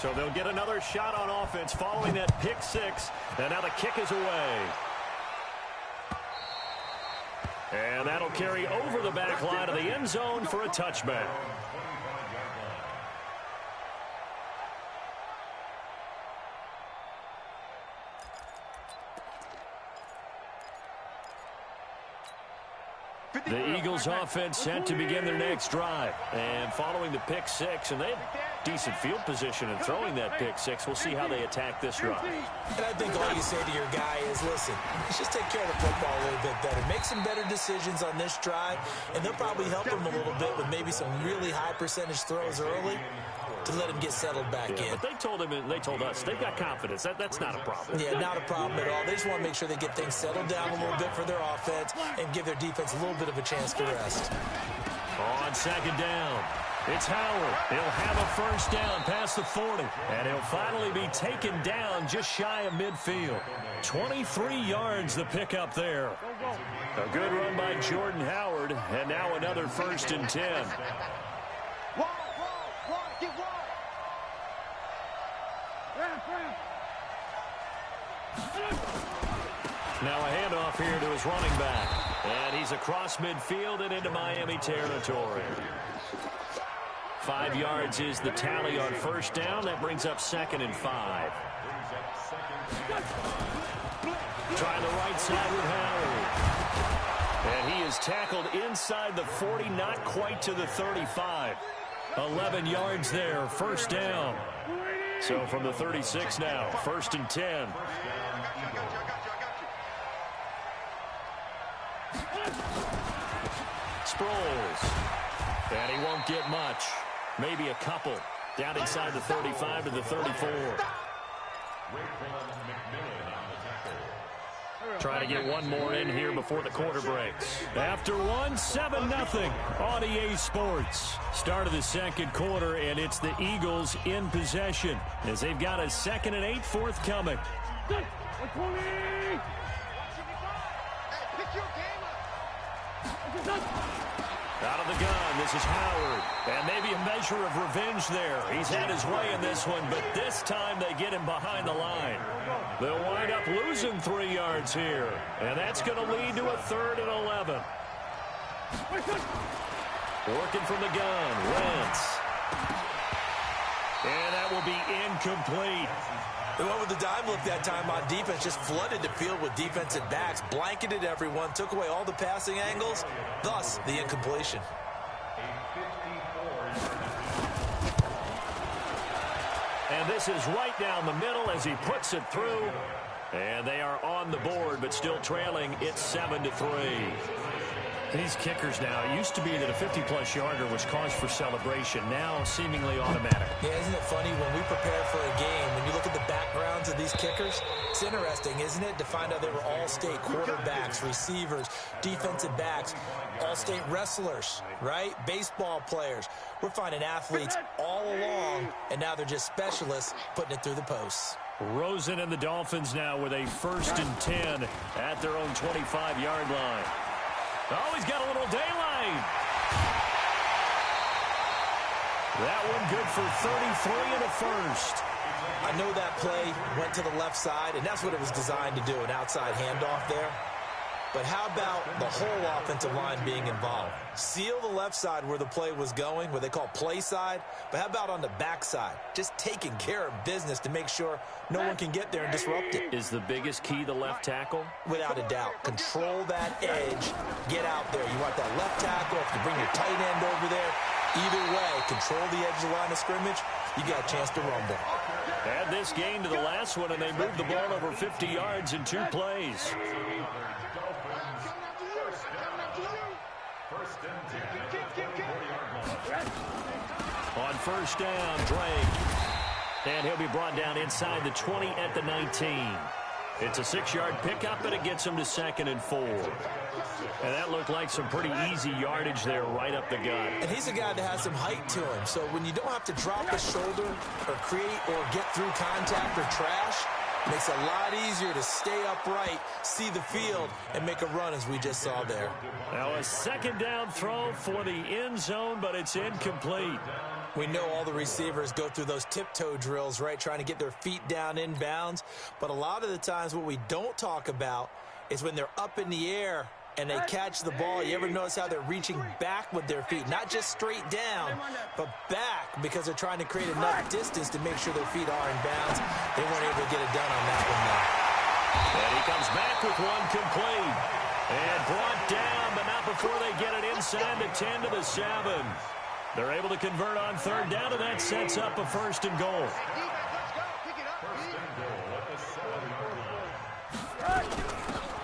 So they'll get another shot on offense following that pick six. And now the kick is away. And that'll carry over the back line of the end zone for a touchback. The Eagles offense set to begin their next drive. And following the pick six, and they had decent field position in throwing that pick six. We'll see how they attack this drive. And I think all you say to your guy is, listen, let's just take care of the football a little bit better. Make some better decisions on this drive, and they'll probably help him a little bit with maybe some really high percentage throws early to let him get settled back in. But they told him, and they told us, they've got confidence. That's not a problem. Yeah, not a problem at all. They just want to make sure they get things settled down a little bit for their offense and give their defense a little bit of a chance to rest. On second down, it's Howard. He'll have a first down past the 40, and he'll finally be taken down just shy of midfield. 23 yards the pickup there. A good run by Jordan Howard, and now another 1st and 10. Now a handoff here to his running back. And he's across midfield and into Miami territory. 5 yards is the tally on first down. That brings up 2nd and 5. Trying the right side with Howard. And he is tackled inside the 40, not quite to the 35. 11 yards there, first down. So from the 36 now, 1st and 10. Sproles. And he won't get much. Maybe a couple. Down inside the 35 to the 34. Trying to get one more in here before the quarter breaks. After one, 7-0 on EA Sports. Start of the second quarter, and it's the Eagles in possession as they've got a 2nd and 8 forthcoming. Out of the gun, this is Howard. And maybe a measure of revenge there. He's had his way in this one, but this time they get him behind the line. They'll wind up losing 3 yards here. And that's going to lead to a 3rd and 11. Working from the gun, Wentz. And that will be incomplete. They went with the dime look that time on defense, just flooded the field with defensive backs, blanketed everyone, took away all the passing angles, thus the incompletion. And this is right down the middle as he puts it through. And they are on the board, but still trailing. It's 7-3. These kickers now, it used to be that a 50-plus yarder was cause for celebration, now seemingly automatic. Yeah, isn't it funny when we prepare for a game, when you look at the backgrounds of these kickers, it's interesting, isn't it, to find out they were all-state quarterbacks, receivers, defensive backs, all-state wrestlers, right? Baseball players. We're finding athletes all along, and now they're just specialists putting it through the posts. Rosen and the Dolphins now with a 1st and 10 at their own 25-yard line. Oh, he's got a little daylight. That one good for 33 and a 1st. I know that play went to the left side, and that's what it was designed to do, an outside handoff there. But how about the whole offensive line being involved? Seal the left side where the play was going, what they call play side. But how about on the back side? Just taking care of business to make sure no one can get there and disrupt it. Is the biggest key the left tackle? Without a doubt. Control that edge. Get out there. You want that left tackle. If you bring your tight end over there, either way, control the edge of the line of scrimmage, you got a chance to rumble. Add this game to the last one, and they moved the ball over 50 yards in 2 plays. On first down, Drake. And he'll be brought down inside the 20 at the 19. It's a 6-yard pickup, and it gets him to 2nd and 4. And that looked like some pretty easy yardage there right up the gut. And he's a guy that has some height to him. So when you don't have to drop a shoulder or create or get through contact or trash, it makes it a lot easier to stay upright, see the field, and make a run as we just saw there. Now a 2nd down throw for the end zone, but it's incomplete. We know all the receivers go through those tiptoe drills, right, trying to get their feet down in bounds. But a lot of the times what we don't talk about is when they're up in the air and they catch the ball. You ever notice how they're reaching back with their feet? Not just straight down, but back, because they're trying to create enough distance to make sure their feet are in bounds. They weren't able to get it done on that one, though. And he comes back with one complete. And brought down, but not before they get it inside the 10 to the 7. They're able to convert on third down, and that sets up a 1st and goal.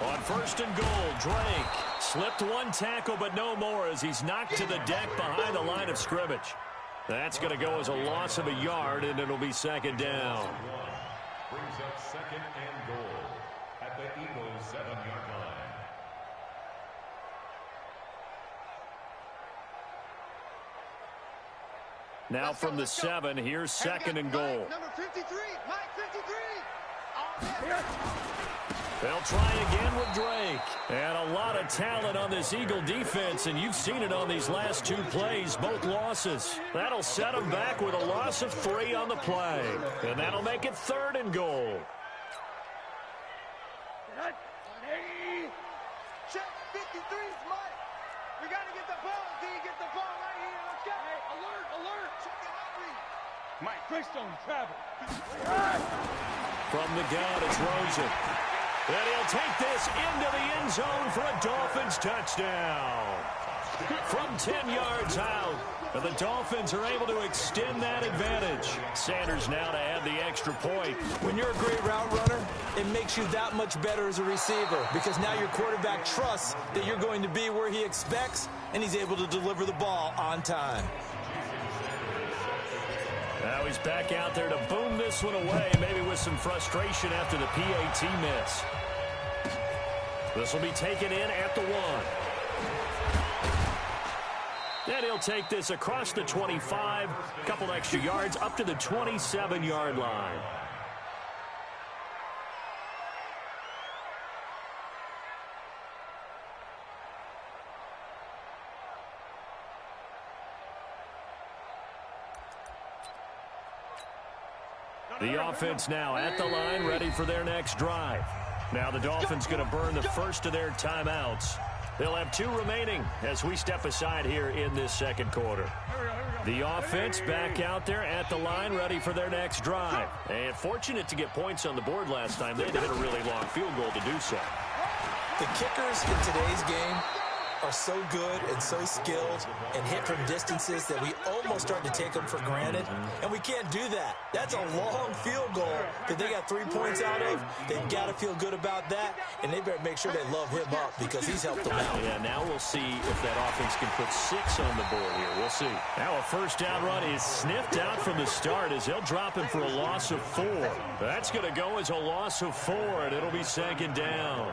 On 1st and goal, Drake slipped one tackle, but no more as he's knocked to the deck behind the line of scrimmage. That's going to go as a loss of a yard, and it'll be 2nd down. Brings up 2nd and goal at the Eagles' 7-yard line. Now from the 7, here's 2nd and goal. Number 53, Mike 53. They'll try again with Drake. And a lot of talent on this Eagle defense, and you've seen it on these last 2 plays, both losses. That'll set them back with a loss of 3 on the play. And that'll make it 3rd and goal. Check 53's Mike. We got to get the ball. D, get the ball right here. Let's go. Hey, alert. Check it out, read. Mike, Greystone, travel. From the gun, it's Rosen. And he'll take this into the end zone for a Dolphins touchdown. From 10 yards out. And the Dolphins are able to extend that advantage. Sanders now to add the extra point. When you're a great route runner, it makes you that much better as a receiver, because now your quarterback trusts that you're going to be where he expects, and he's able to deliver the ball on time. Now he's back out there to boom this one away, maybe with some frustration after the PAT miss. This will be taken in at the 1. And he'll take this across the 25, a couple extra yards up to the 27-yard line. The offense now at the line, ready for their next drive. Now the Dolphins going to burn the first of their timeouts. They'll have 2 remaining as we step aside here in this 2nd quarter. The offense back out there at the line, ready for their next drive. And fortunate to get points on the board last time. They had to hit a really long field goal to do so. The kickers in today's game are so good and so skilled and hit from distances that we almost start to take them for granted, and we can't do that. That's a long field goal that they got 3 points out of. They've got to feel good about that, and they better make sure they love him up because he's helped them out. Yeah, now we'll see if that offense can put 6 on the board here. We'll see. Now a 1st down run is sniffed out from the start as they'll drop him for a loss of 4. That's going to go as a loss of 4, and it'll be 2nd down.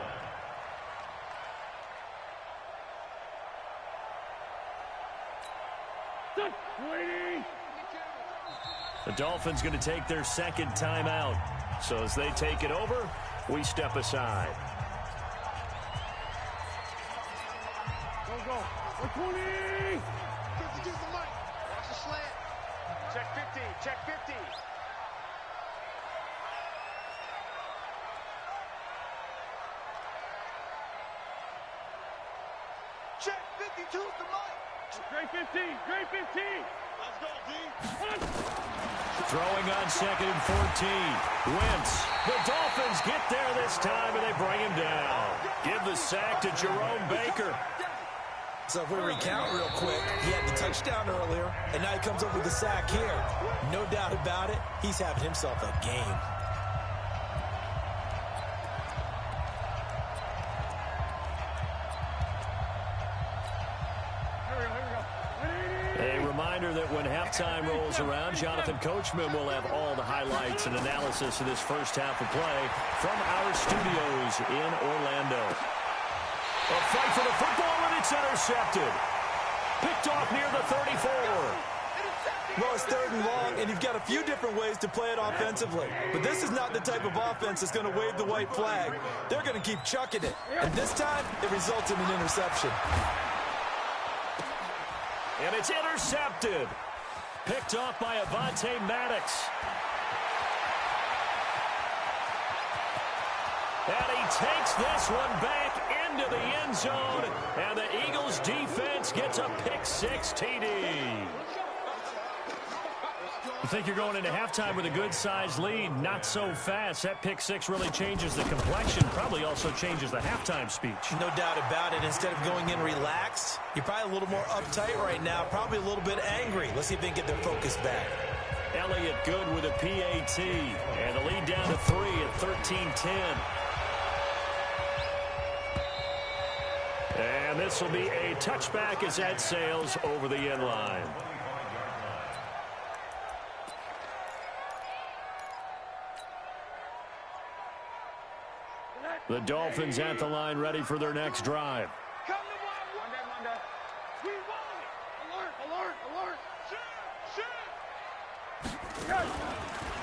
The Dolphins going to take their 2nd timeout. So as they take it over, we step aside. Go. 20. 52 for Mike. Watch the slant. Check 50. Check 50. Check 52 for Mike. Great 15. Great 15. Let's go, D. Throwing on 2nd and 14. Wentz. The Dolphins get there this time, and they bring him down. Give the sack to Jerome Baker. So if we recount real quick, he had the touchdown earlier, and now he comes up with the sack here. No doubt about it, he's having himself a game. That when halftime rolls around, Jonathan Coachman will have all the highlights and analysis of this first half of play from our studios in Orlando. A fight for the football, and it's intercepted. Picked off near the 34. Well, it's 3rd and long, and you've got a few different ways to play it offensively. But this is not the type of offense that's going to wave the white flag. They're going to keep chucking it. And this time, it results in an interception. And it's intercepted. picked off by Avonte Maddox. And he takes this one back into the end zone, and the Eagles defense gets a pick-6 TD. You think you're going into halftime with a good-sized lead? Not so fast. That pick-6 really changes the complexion, probably also changes the halftime speech. No doubt about it. Instead of going in relaxed, you're probably a little more uptight right now, probably a little bit angry. Let's see if they can get their focus back. Elliott good with a PAT, and the lead down to 3 at 13-10. And this will be a touchback as that sails over the end line. The Dolphins at the line, ready for their next drive. Come to Monday. We want it. Alert, alert, alert. Shoot.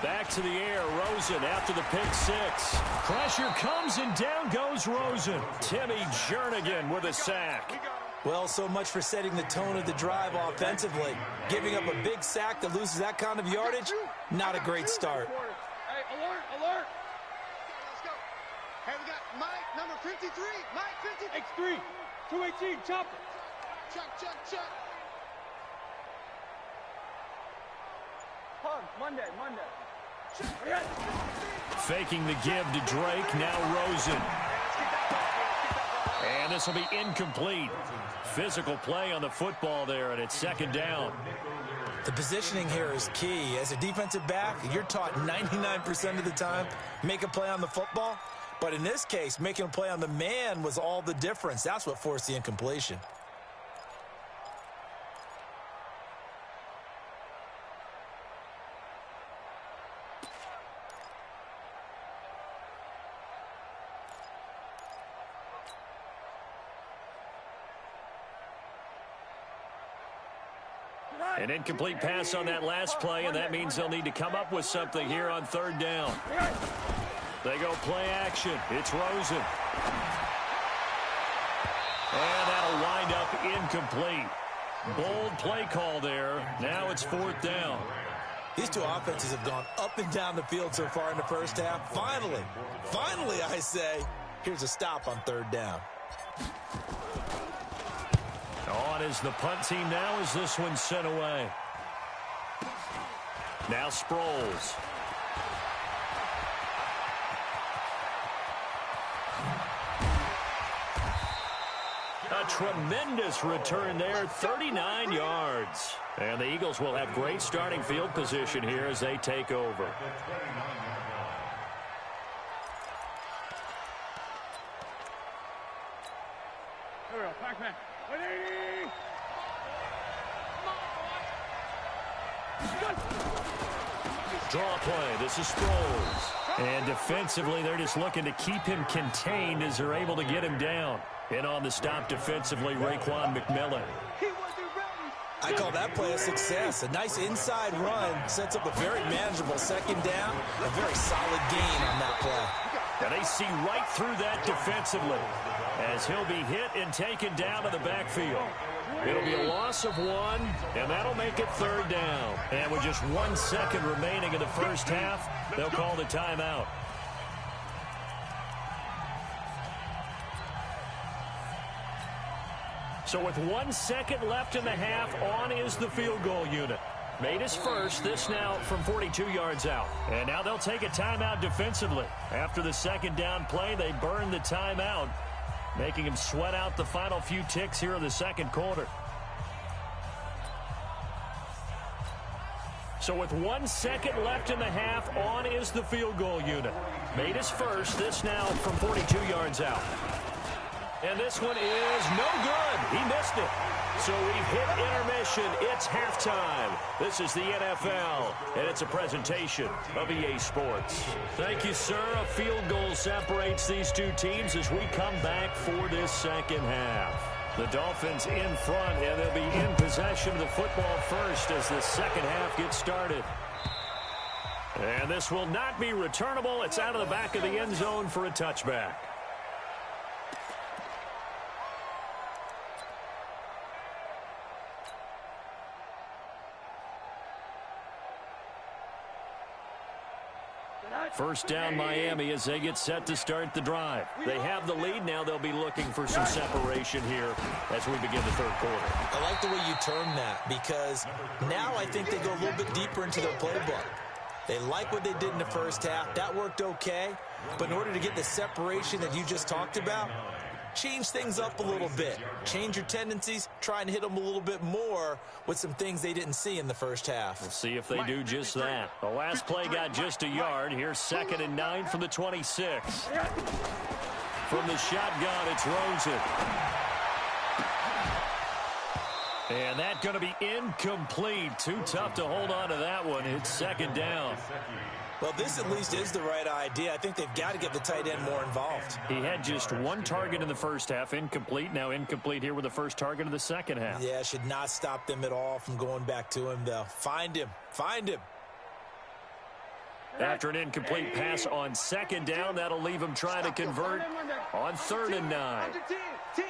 Back to the air, Rosen after the pick-6. Pressure comes and down goes Rosen. Timmy Jernigan with a sack. Well, so much for setting the tone of the drive offensively. Giving up a big sack that loses that kind of yardage, not a great start. Hey, alert, alert. Let's go. Hey, we got Mike, number 53. Mike, 53. X3, 218, chopper. Check. Pug, Monday. Faking the give to Drake, now Rosen. And this will be incomplete. Physical play on the football there, and it's second down. The positioning here is key. As a defensive back, you're taught 99% of the time, make a play on the football. But in this case, making a play on the man was all the difference. That's what forced the incompletion. An incomplete pass on that last play, and that means they'll need to come up with something here on third down. They go play action. It's Rosen. And that'll wind up incomplete. Bold play call there. Now it's fourth down. These two offenses have gone up and down the field so far in the first half. Finally, I say, here's a stop on third down. On is the punt team now as this one's sent away. Now Sproles. A tremendous return there, 39 yards. And the Eagles will have great starting field position here as they take over. Here we go, Pac-Man. 180. Draw play. This is Sproles. And defensively, they're just looking to keep him contained as they're able to get him down. And on the stop defensively, Raekwon McMillan. I call that play a success. A nice inside run sets up a very manageable second down. A very solid gain on that play. And they see right through that defensively as he'll be hit and taken down to the backfield. It'll be a loss of 1, and that'll make it third down. And with just 1 second remaining in the first half, they'll call the timeout. So with 1 second left in the half, on is the field goal unit. Made his first, this now from 42 yards out. And now they'll take a timeout defensively. After the second down play, they burn the timeout, making him sweat out the final few ticks here in the second quarter. So with 1 second left in the half, on is the field goal unit. Made his first, this now from 42 yards out. And this one is no good. He missed it. So we've hit intermission. It's halftime. This is the NFL, and it's a presentation of EA Sports. Thank you, sir. A field goal separates these two teams as we come back for this second half. The Dolphins in front, and they'll be in possession of the football first as the second half gets started. And this will not be returnable. It's out of the back of the end zone for a touchback. First down Miami as they get set to start the drive. They have the lead. Now they'll be looking for some separation here as we begin the third quarter. I like the way you term that because now I think they go a little bit deeper into their playbook. They like what they did in the first half. That worked okay. But in order to get the separation that you just talked about, change things up a little bit. Change your tendencies. Try and hit them a little bit more with some things they didn't see in the first half. We'll see if they do just that. The last play got just a yard. Here's 2nd and 9 from the 26. From the shotgun, it's Rosen. And that's going to be incomplete. Too tough to hold on to that one. It's 2nd down. Well, this at least is the right idea. I think they've got to get the tight end more involved. He had just one target in the first half, incomplete. Now incomplete here with the first target of the second half. Yeah, should not stop them at all from going back to him, though. Find him. Find him. After an incomplete pass on 2nd down, that'll leave him trying to convert on 3rd and 9. 10.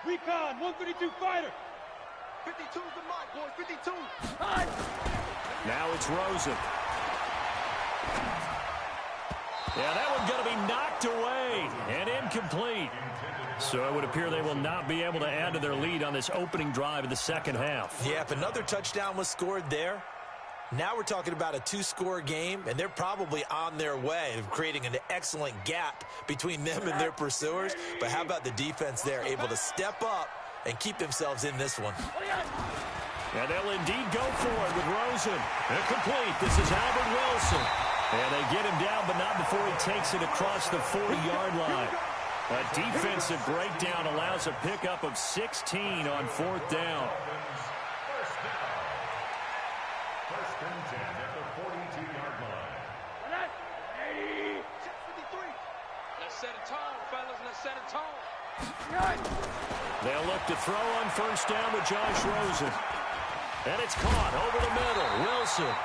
Recon, 132 fighter. 52's the mark, boys. 52. Now it's Rosen. Yeah, that one's going to be knocked away and incomplete. So it would appear they will not be able to add to their lead on this opening drive of the second half. Yeah, if another touchdown was scored there, now we're talking about a 2-score game, and they're probably on their way of creating an excellent gap between them and their pursuers. But how about the defense there, able to step up and keep themselves in this one? And they'll indeed go for it with Rosen. Incomplete. This is Albert Wilson. And they get him down, but not before he takes it across the 40-yard line. A defensive breakdown allows a pickup of 16 on 4th down. First and 10 at the 42-yard line. 53. Let's set a tone, fellas. Let's set a tone. They'll look to throw on 1st down with Josh Rosen. And it's caught over the middle. Wilson.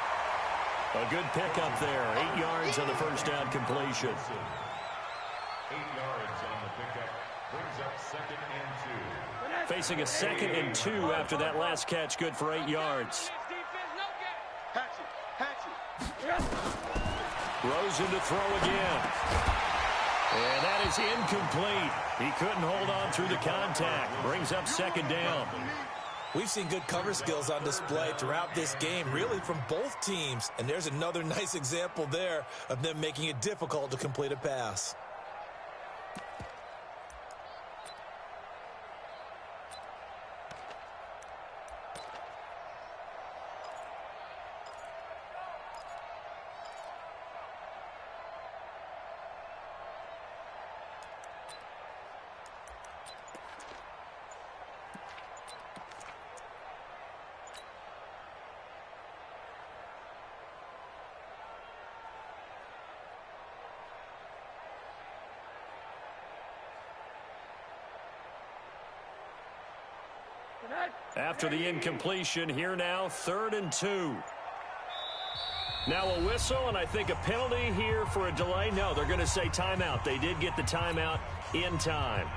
A good pickup there. 8 yards on the 1st down completion. 8 yards on the pickup. Brings up 2nd and 2. Facing a 2nd and 2 after that last catch. Good for 8 yards. Rosen to throw again. And that is incomplete. He couldn't hold on through the contact. Brings up 2nd down. We've seen good cover skills on display throughout this game, really from both teams. And there's another nice example there of them making it difficult to complete a pass. After the incompletion, here now, 3rd and 2. Now a whistle, and I think a penalty here for a delay. No, they're going to say timeout. They did get the timeout in time.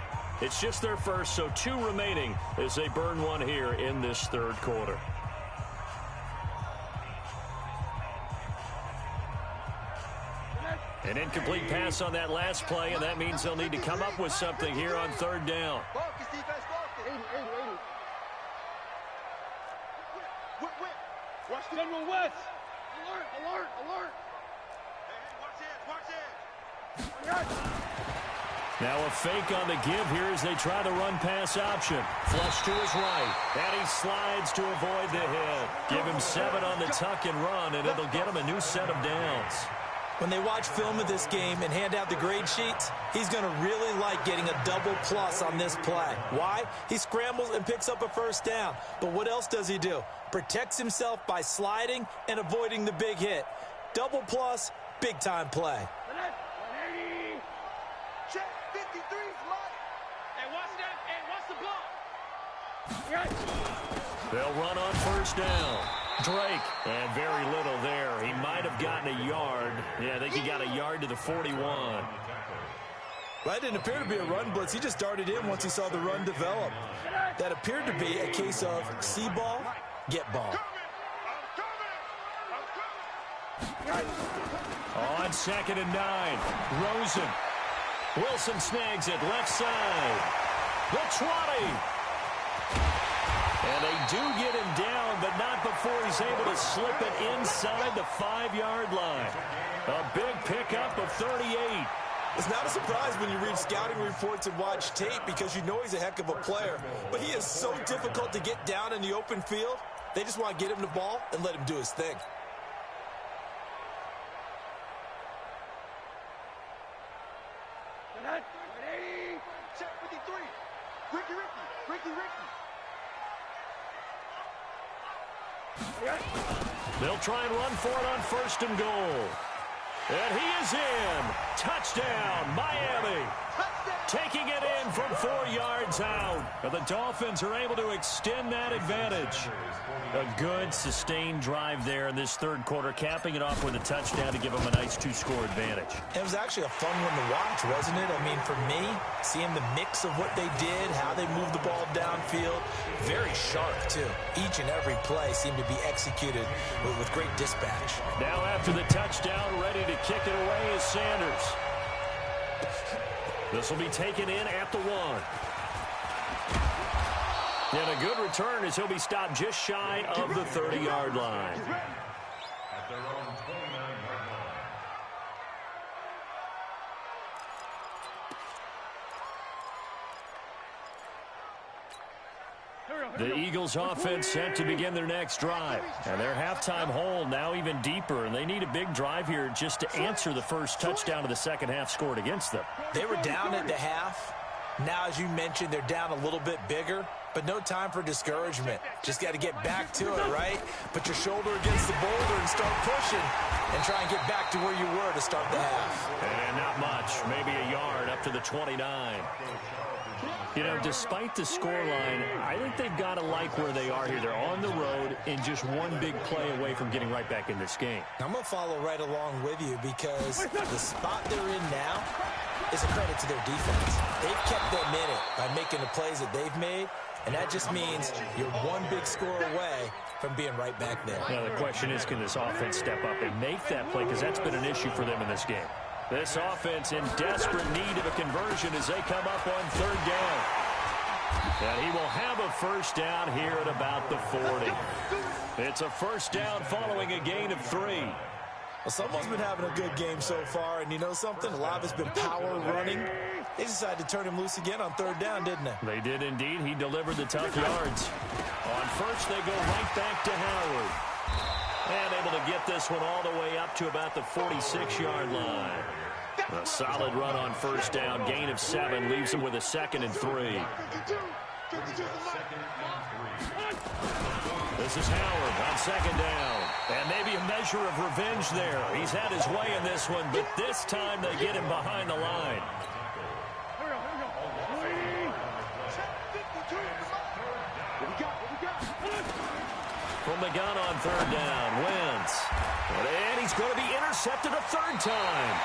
It's just their first, so 2 remaining as they burn one here in this 3rd quarter. An incomplete pass on that last play, and that means they'll need to come up with something here on 3rd down. Focus, defense, focus. 80. Watch General West. Alert. Hey, watch it. Now a fake on the give here as they try the run-pass option. Flush to his right, and he slides to avoid the hit. Give him 7 on the tuck and run, and it'll get him a new set of downs. When they watch film of this game and hand out the grade sheets, he's going to really like getting a double plus on this play. Why? He scrambles and picks up a 1st down. But what else does he do? Protects himself by sliding and avoiding the big hit. Double plus, big-time play. Check 53's Mike. And watch that. And watch the block. They'll run on 1st down. Drake, and very little there. He might have gotten a yard. Yeah, I think he got a yard to the 41. That didn't appear to be a run blitz. He just darted in once he saw the run develop. That appeared to be a case of see ball, get ball. On 2nd and 9. Rosen. Wilson snags it left side. The 20. And they do get him down, but not before he's able to slip it inside the 5-yard line. A big pickup of 38. It's not a surprise when you read scouting reports and watch tape because you know he's a heck of a player. But he is so difficult to get down in the open field. They just want to get him the ball and let him do his thing. Check 53. Ricky. They'll try and run for it on 1st and goal. And he is in. Touchdown, Miami. Taking it in from 4 yards out. But the Dolphins are able to extend that advantage. A good, sustained drive there in this 3rd quarter, capping it off with a touchdown to give them a nice 2-score advantage. It was actually a fun one to watch, wasn't it? I mean, for me, seeing the mix of what they did, how they moved the ball downfield, very sharp, too. Each and every play seemed to be executed with great dispatch. Now after the touchdown, ready to kick it away is Sanders. This will be taken in at the 1. And a good return as he'll be stopped just shy of the 30-yard line. At their own 29-yard line. The Eagles offense set to begin their next drive. And their halftime hole now even deeper. And they need a big drive here just to answer the first touchdown of the second half scored against them. They were down at the half. Now, as you mentioned, they're down a little bit bigger. But no time for discouragement. Just got to get back to it, right? Put your shoulder against the boulder and start pushing. And try and get back to where you were to start the half. And not much. Maybe a yard up to the 29. You know, despite the scoreline, I think they've got to like where they are here. They're on the road and just one big play away from getting right back in this game. I'm going to follow right along with you because the spot they're in now is a credit to their defense. They've kept them in it by making the plays that they've made, and that just means you're one big score away from being right back there. Now, the question is, can this offense step up and make that play? Because that's been an issue for them in this game. This offense in desperate need of a conversion as they come up on 3rd down. And he will have a first down here at about the 40. It's a first down following a gain of 3. Well, someone's been having a good game so far, and you know something? A lot of it's been power running. They decided to turn him loose again on 3rd down, didn't they? They did indeed. He delivered the tough yards. On first, they go right back to Howard. And able to get this one all the way up to about the 46-yard line. A solid run on first down. Gain of 7 leaves him with a 2nd and 3. This is Howard on 2nd down. And maybe a measure of revenge there. He's had his way in this one, but this time they get him behind the line. From the gun on 3rd down, Wentz. And he's going to be intercepted a 3rd time.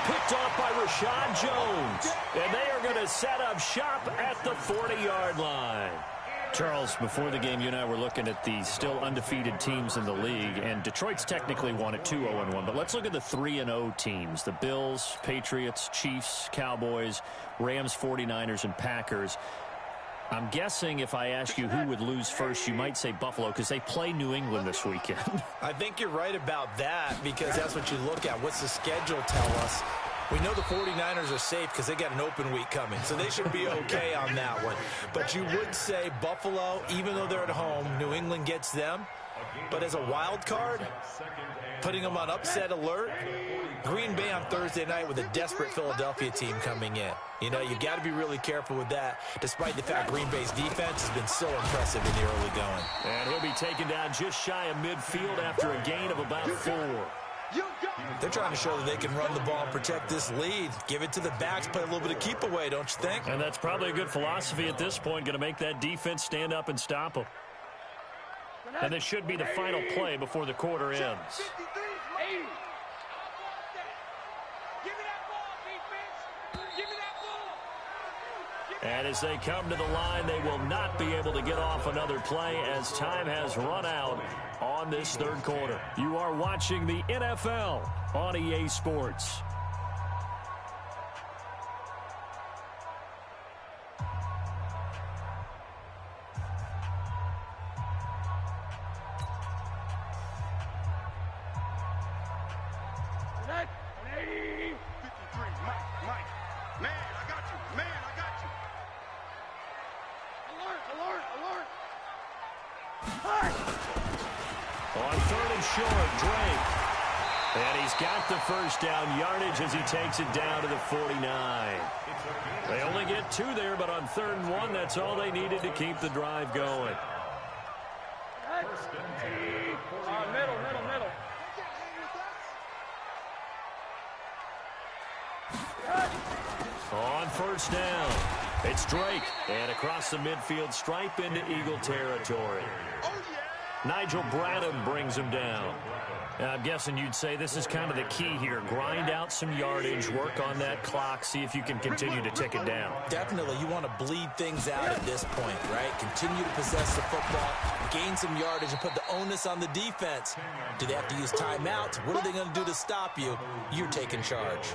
Picked off by Rashad Jones. And they are going to set up shop at the 40-yard line. Charles, before the game, you and I were looking at the still undefeated teams in the league, and Detroit's technically won at 2-0-1. But let's look at the 3-0 teams. The Bills, Patriots, Chiefs, Cowboys, Rams, 49ers, and Packers. I'm guessing if I ask you who would lose first, you might say Buffalo because they play New England this weekend. I think you're right about that because that's what you look at. What's the schedule tell us? We know the 49ers are safe because they got an open week coming, so they should be okay on that one. But you would say Buffalo, even though they're at home, New England gets them. But as a wild card, putting them on upset alert, Green Bay on Thursday night with a desperate Philadelphia team coming in. You know, you got to be really careful with that, despite the fact Green Bay's defense has been so impressive in the early going. And he'll be taken down just shy of midfield after a gain of about 4. They're trying to show that they can run the ball and protect this lead. Give it to the backs, play a little bit of keep away, don't you think? And that's probably a good philosophy at this point, going to make that defense stand up and stop them. And this should be the final play before the quarter ends. And as they come to the line, they will not be able to get off another play as time has run out on this third quarter. You are watching the NFL on EA Sports. First down yardage as he takes it down to the 49. They only get 2 there, but on 3rd and 1, that's all they needed to keep the drive going. Middle. On 1st down, it's Drake. And across the midfield stripe into Eagle territory. Nigel Bradham brings him down. I'm guessing you'd say this is kind of the key here. Grind out some yardage, work on that clock, see if you can continue to tick it down. Definitely. You want to bleed things out at this point, right? Continue to possess the football, gain some yardage, and put the onus on the defense. Do they have to use timeouts? What are they going to do to stop you? You're taking charge.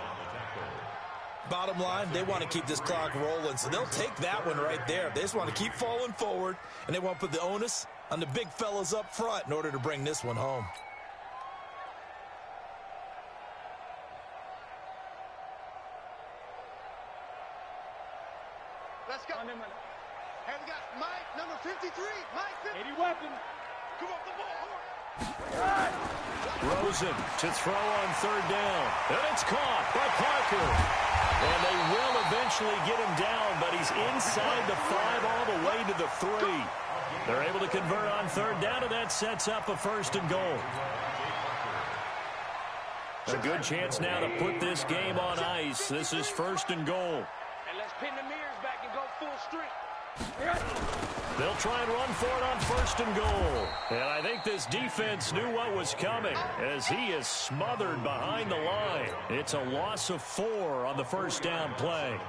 Bottom line, they want to keep this clock rolling, so they'll take that one right there. They just want to keep falling forward, and they want to put the onus on the big fellas up front in order to bring this one home. Let's go. And we got Mike, number 53. Mike, 80 weapons. Come on, the ball. Rosen to throw on 3rd down. And it's caught by Parker. And they will eventually get him down, but he's inside the 5 all the way to the 3. They're able to convert on 3rd down, and that sets up a 1st and goal. A good chance now to put this game on ice. This is 1st and goal. And let's pin the mirrors back and go full strength. They'll try and run for it on 1st and goal. And I think this defense knew what was coming as he is smothered behind the line. It's a loss of 4 on the 1st down play.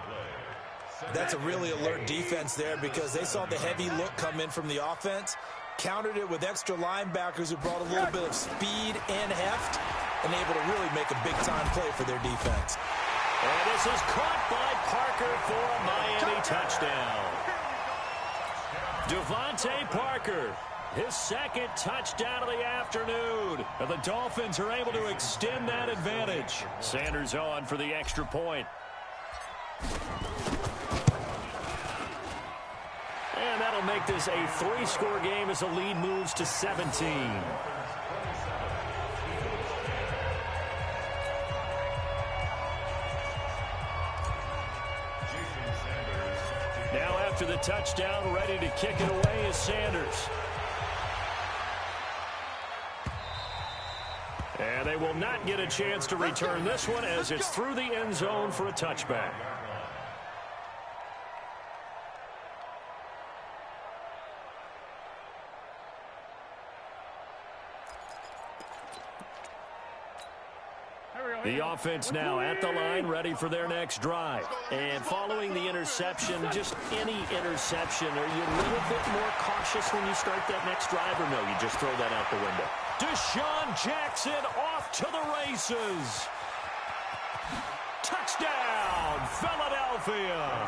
That's a really alert defense there because they saw the heavy look come in from the offense, countered it with extra linebackers who brought a little bit of speed and heft, and able to really make a big-time play for their defense. And this is caught by Parker for a Miami touchdown. Devontae Parker, his 2nd touchdown of the afternoon. And the Dolphins are able to extend that advantage. Sanders on for the extra point. And that'll make this a 3-score game as the lead moves to 17. Now after the touchdown, ready to kick it away is Sanders. And they will not get a chance to return this one as it's through the end zone for a touchback. The offense now at the line, ready for their next drive. And following the interception, just any interception, are you a little bit more cautious when you start that next drive, or no, you just throw that out the window? Deshaun Jackson off to the races. Touchdown, Philadelphia.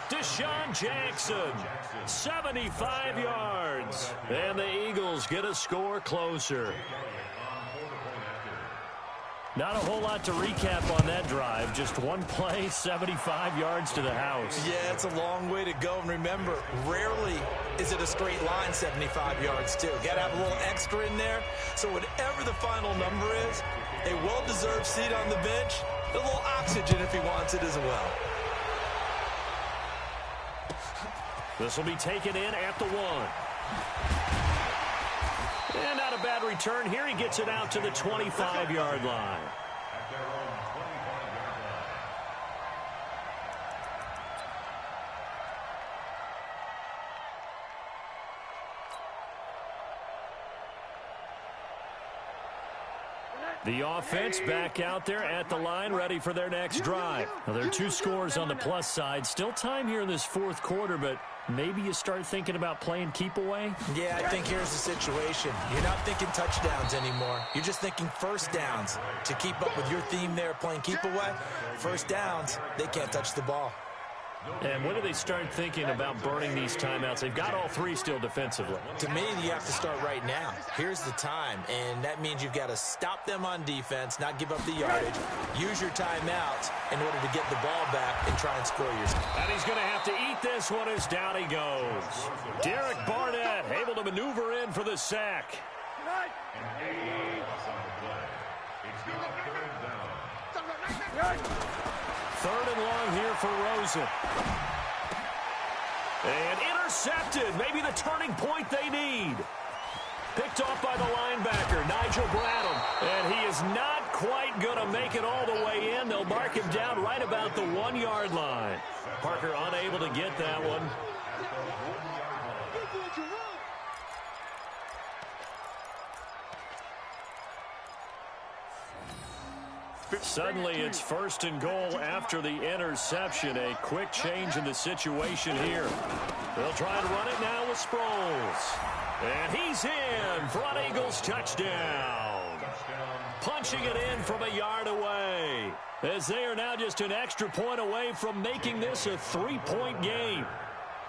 Deshaun Jackson, 75 yards. And the Eagles get a score closer. Not a whole lot to recap on that drive. Just one play, 75 yards to the house. Yeah, it's a long way to go. And remember, rarely is it a straight line 75 yards, too. Got to have a little extra in there. So whatever the final number is, a well-deserved seat on the bench, a little oxygen if he wants it as well. This will be taken in at the 1. And not a bad return here. He gets it out to the 25-yard line. The offense back out there at the line, ready for their next drive. Now, there are 2 scores on the plus side. Still time here in this 4th quarter, but maybe you start thinking about playing keep away? Yeah, I think here's the situation. You're not thinking touchdowns anymore. You're just thinking first downs. To keep up with your theme there, playing keep away, first downs, they can't touch the ball. And when do they start thinking about burning these timeouts? They've got all 3 still defensively. To me, you have to start right now. Here's the time, and that means you've got to stop them on defense, not give up the yardage, use your timeouts in order to get the ball back and try and score yourself. And he's going to have to eat this one as down he goes. Derek Barnett able to maneuver in for the sack. Third and long here for Rosen. And intercepted. Maybe the turning point they need. Picked off by the linebacker, Nigel Bradham. And he is not quite going to make it all the way in. They'll mark him down right about the 1-yard line. Parker unable to get that one. Suddenly, it's 1st and goal after the interception. A quick change in the situation here. They'll try to run it now with Sproles. And he's in. Front Eagles touchdown. Punching it in from a yard away. As they are now just an extra point away from making this a 3-point game.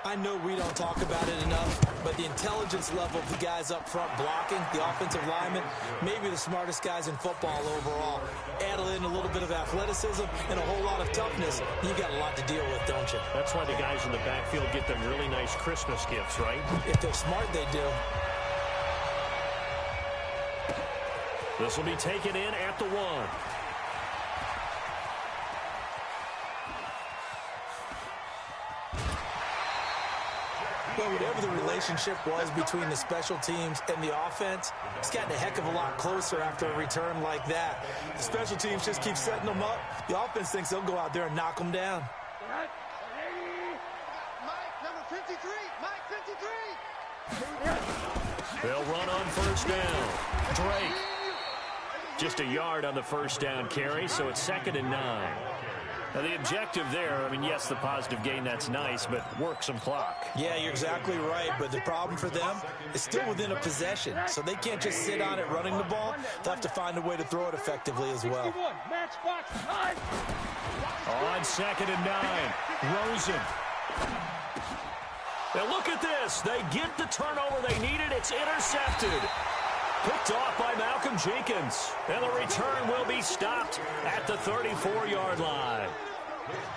I know we don't talk about it enough, but the intelligence level of the guys up front blocking, the offensive linemen, maybe the smartest guys in football overall. Add in a little bit of athleticism and a whole lot of toughness, you got a lot to deal with, don't you? That's why the guys in the backfield get them really nice Christmas gifts, right? If they're smart, they do. This will be taken in at the 1. Well, whatever the relationship was between the special teams and the offense, it's gotten a heck of a lot closer after a return like that. The special teams just keep setting them up. The offense thinks they'll go out there and knock them down. Mike, number 53. Mike, 53. They'll run on 1st down. Drake. Just a yard on the 1st down carry, so it's 2nd and 9. Now, the objective there, I mean, yes, the positive gain, that's nice, but work some clock. Yeah, you're exactly right, but the problem for them is still within a possession, so they can't just sit on it running the ball. They'll have to find a way to throw it effectively as well. On 2nd and 9, Rosen. Now, look at this. They get the turnover they needed. It's intercepted. Picked off by Malcolm Jenkins. And the return will be stopped at the 34-yard line.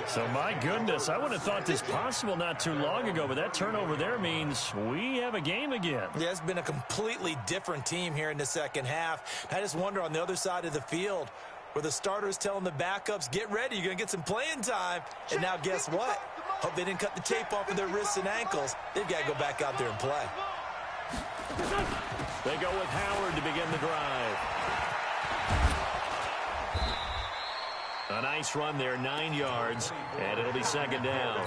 So, my goodness, I would have thought this possible not too long ago, but that turnover there means we have a game again. Yeah, it's been a completely different team here in the second half. I just wonder on the other side of the field where the starters telling the backups, get ready, you're going to get some playing time. And now guess what? Hope they didn't cut the tape off of their wrists and ankles. They've got to go back out there and play. They go with Howard to begin the drive. A nice run there, 9 yards, and it'll be 2nd down.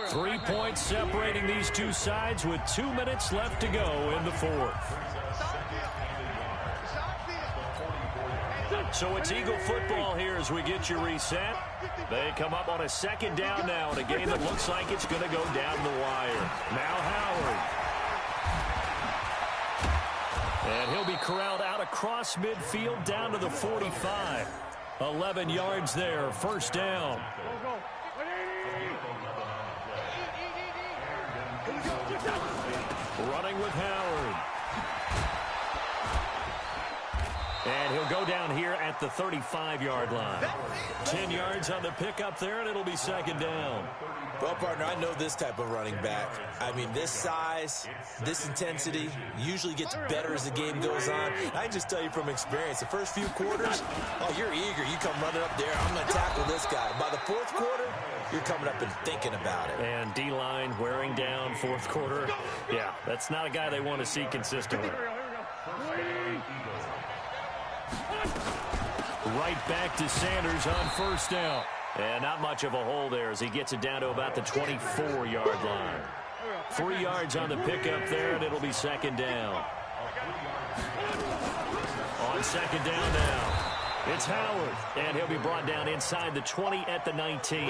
3 points separating these two sides with 2 minutes left to go in the 4th. So it's Eagle football here as we get you reset. They come up on a 2nd down now in a game that looks like it's going to go down the wire. Now Howard. And he'll be corralled out across midfield down to the 45. 11 yards there, 1st down. Running with Howard. And he'll go down here at the 35-yard line. 10 yards on the pickup there, and it'll be 2nd down. Well, partner, I know this type of running back. I mean, this size, this intensity usually gets better as the game goes on. I can just tell you from experience, the first few quarters, oh, you're eager. You come running up there, I'm going to tackle this guy. By the 4th quarter, you're coming up and thinking about it. And D-line wearing down 4th quarter. Yeah, that's not a guy they want to see consistently. Right back to Sanders on 1st down. And not much of a hole there as he gets it down to about the 24-yard line. 3 yards on the pickup there, and it'll be 2nd down. On second down now, it's Howard, and he'll be brought down inside the 20 at the 19.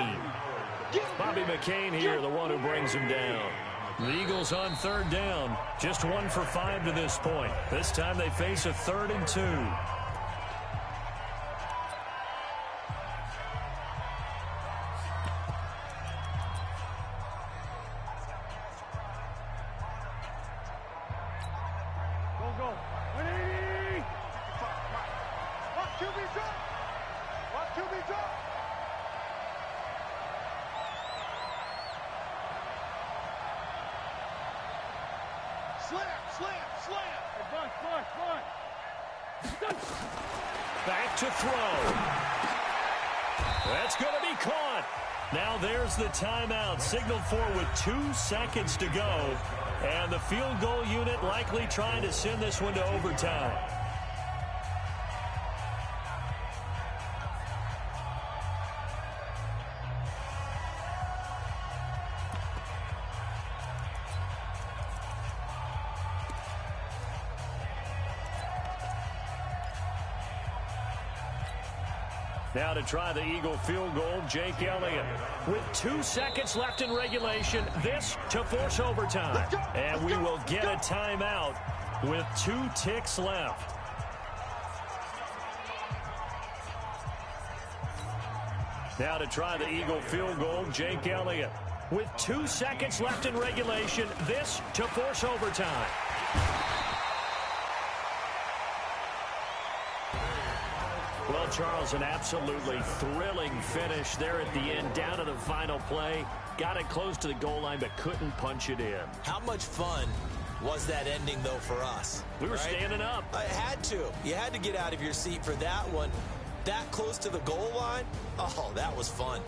Bobby McCain here, the one who brings him down. The Eagles on third down, just 1 for 5 to this point. This time they face a 3rd and 2. Go. 180. Watch QB drop. Watch QB drop. Slam. Bun. Back to throw. That's going to be caught. Now there's the timeout signaled for with 2 seconds to go. And the field goal unit likely trying to send this one to overtime. Now to try the Eagle field goal, Jake Elliott. With 2 seconds left in regulation, this to force overtime. And we will get a timeout with 2 ticks left. Now to try the Eagle field goal, Jake Elliott. With 2 seconds left in regulation, this to force overtime. Well, Charles, an absolutely thrilling finish there at the end, down to the final play. Got it close to the goal line, but couldn't punch it in. How much fun was that ending, though, for us? We were standing up. I had to. You had to get out of your seat for that one. That close to the goal line? Oh, that was fun.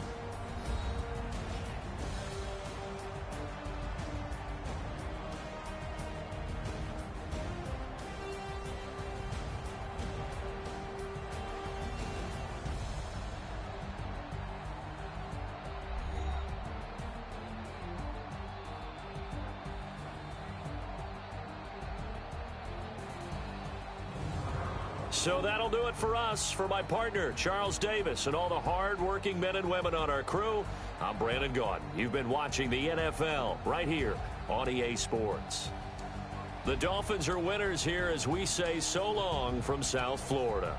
So that'll do it for us. For my partner, Charles Davis, and all the hard-working men and women on our crew, I'm Brandon Gaudin. You've been watching the NFL right here on EA Sports. The Dolphins are winners here as we say so long from South Florida.